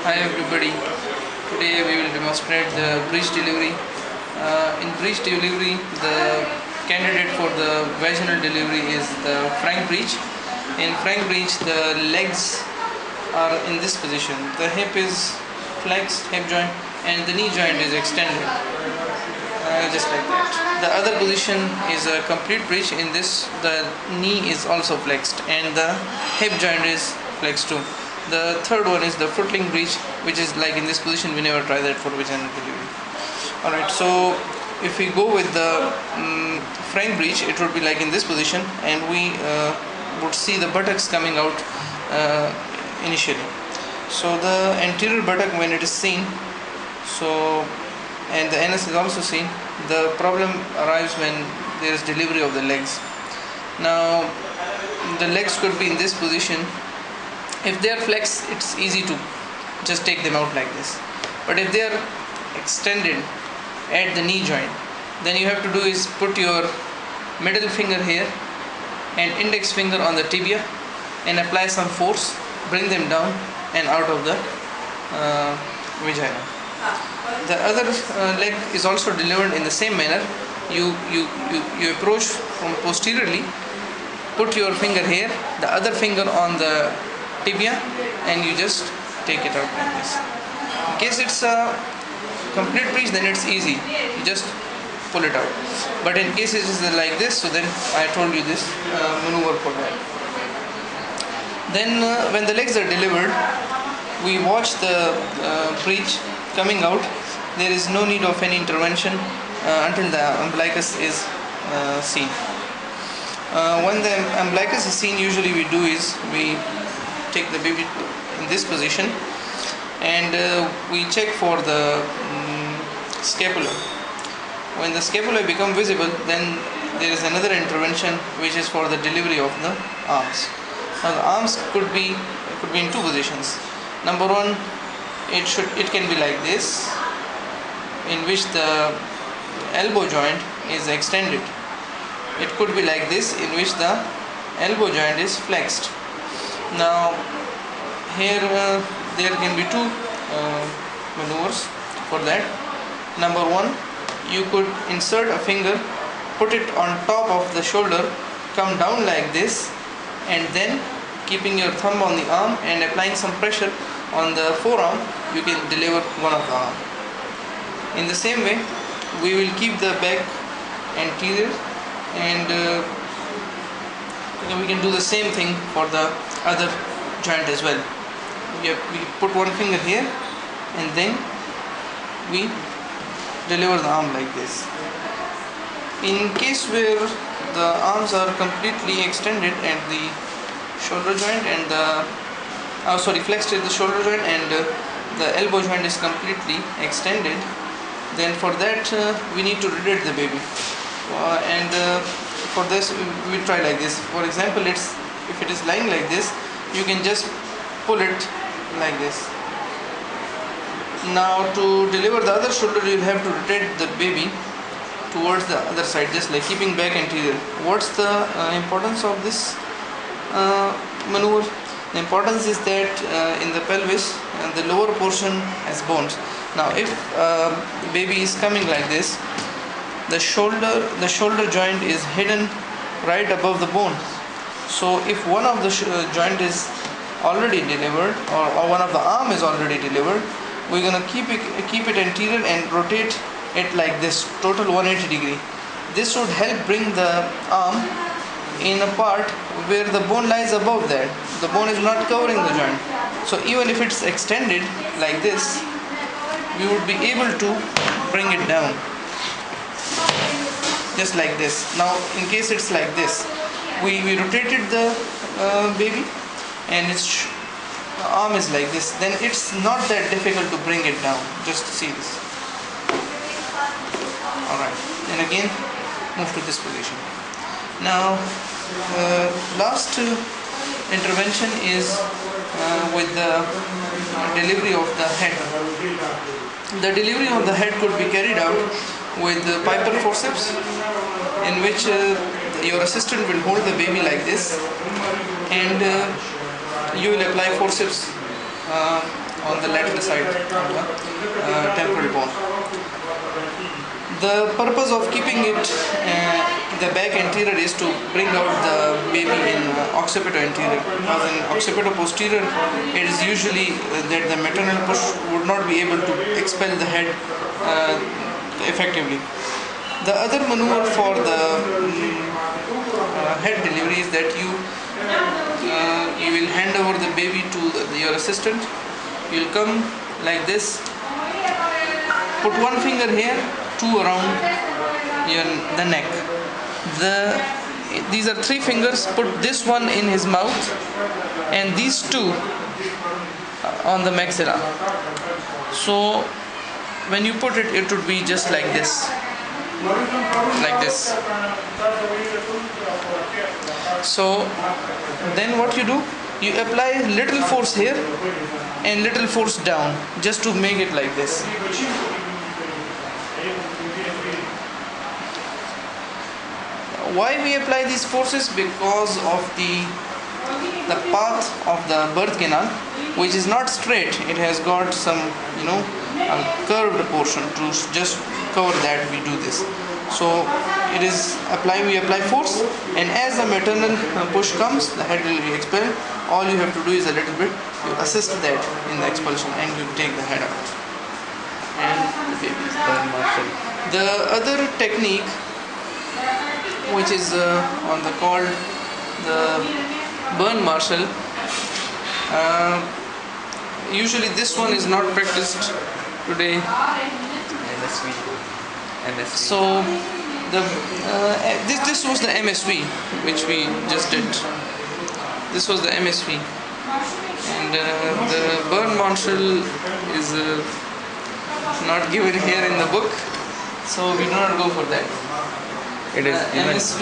Hi everybody, today we will demonstrate the breech delivery. In breech delivery, the candidate for the vaginal delivery is the frank breech. In frank breech, the legs are in this position. The hip is flexed, hip joint, and the knee joint is extended, just like that. The other position is a complete breech. In this, the knee is also flexed and the hip joint is flexed too. The third one is the footling breech, which is like in this position. We never try that for vaginal delivery. Alright, so if we go with the frank breech, it would be like in this position, and we would see the buttocks coming out initially. So the anterior buttock, when it is seen, and the anus is also seen, the problem arrives when there is delivery of the legs. Now the legs could be in this position. If they are flexed, it's easy to just take them out like this. But if they are extended at the knee joint, then you have to do is put your middle finger here and index finger on the tibia and apply some force, bring them down and out of the vagina. The other leg is also delivered in the same manner. You approach from posteriorly, put your finger here, the other finger on the tibia, and you just take it out like this. In case it's a complete breech, then it's easy, you just pull it out. But in case it is like this, so then I told you this maneuver for that. Then when the legs are delivered, we watch the breech coming out. There is no need of any intervention until the umbilicus is seen. When the umbilicus is seen, usually we do is we take the baby in this position and we check for the scapula. When the scapula become visible, then there is another intervention which is for the delivery of the arms. Now the arms could be in two positions. Number one, it can be like this, in which the elbow joint is extended. It could be like this, in which the elbow joint is flexed. Now here there can be two maneuvers for that. Number one, you could insert a finger, put it on top of the shoulder, come down like this, and then keeping your thumb on the arm and applying some pressure on the forearm, you can deliver one of the arm. In the same way, we will keep the back anterior, and we can do the same thing for the other joint as well. We put one finger here and then we deliver the arm like this. In case where the arms are completely extended at the shoulder joint and flexed at the shoulder joint, and the elbow joint is completely extended, then for that we need to rotate the baby. For this we try like this. For example, if it is lying like this, you can just pull it like this. Now to deliver the other shoulder, you will have to rotate the baby towards the other side, just like keeping back anterior. What's the importance of this maneuver? The importance is that in the pelvis, the lower portion has bones. Now if the baby is coming like this, the shoulder joint is hidden right above the bone. So if one of the joint is already delivered, or one of the arm is already delivered, we're gonna keep it anterior and rotate it like this, total 180 degree. This would help bring the arm in a part where the bone lies above that. The bone is not covering the joint. So even if it's extended like this, we would be able to bring it down, just like this. Now in case it's like this, we rotated the baby and its arm is like this, then it's not that difficult to bring it down. Just see this. Alright, and again move to this position. Now last intervention is with the delivery of the head. The delivery of the head could be carried out with the Piper forceps, in which your assistant will hold the baby like this, and you will apply forceps on the lateral side of the temporal bone. The purpose of keeping it the back anterior is to bring out the baby in occipito anterior, because in occipito posterior it is usually that the maternal push would not be able to expel the head effectively. The other maneuver for the head delivery is that you will hand over the baby to your assistant. You will come like this, put one finger here, two around the neck. These are three fingers. Put this one in his mouth and these two on the maxilla. So when you put it, it would be just like this, like this. So then what you do, you apply little force here and little force down, just to make it like this. Why we apply these forces? Because of the path of the birth canal, which is not straight. It has got some a curved portion. To just cover that, we do this. So we apply force, and as the maternal push comes, the head will be expelled. All you have to do is a little bit, you assist that in the expulsion, and you take the head out, and the baby is born. The other technique, which is called the burn marshal, usually this one is not practiced today. MSV. So this was the MSV which we just did. This was the MSV, and the burn marshal is not given here in the book, so we do not go for that. It is MSV.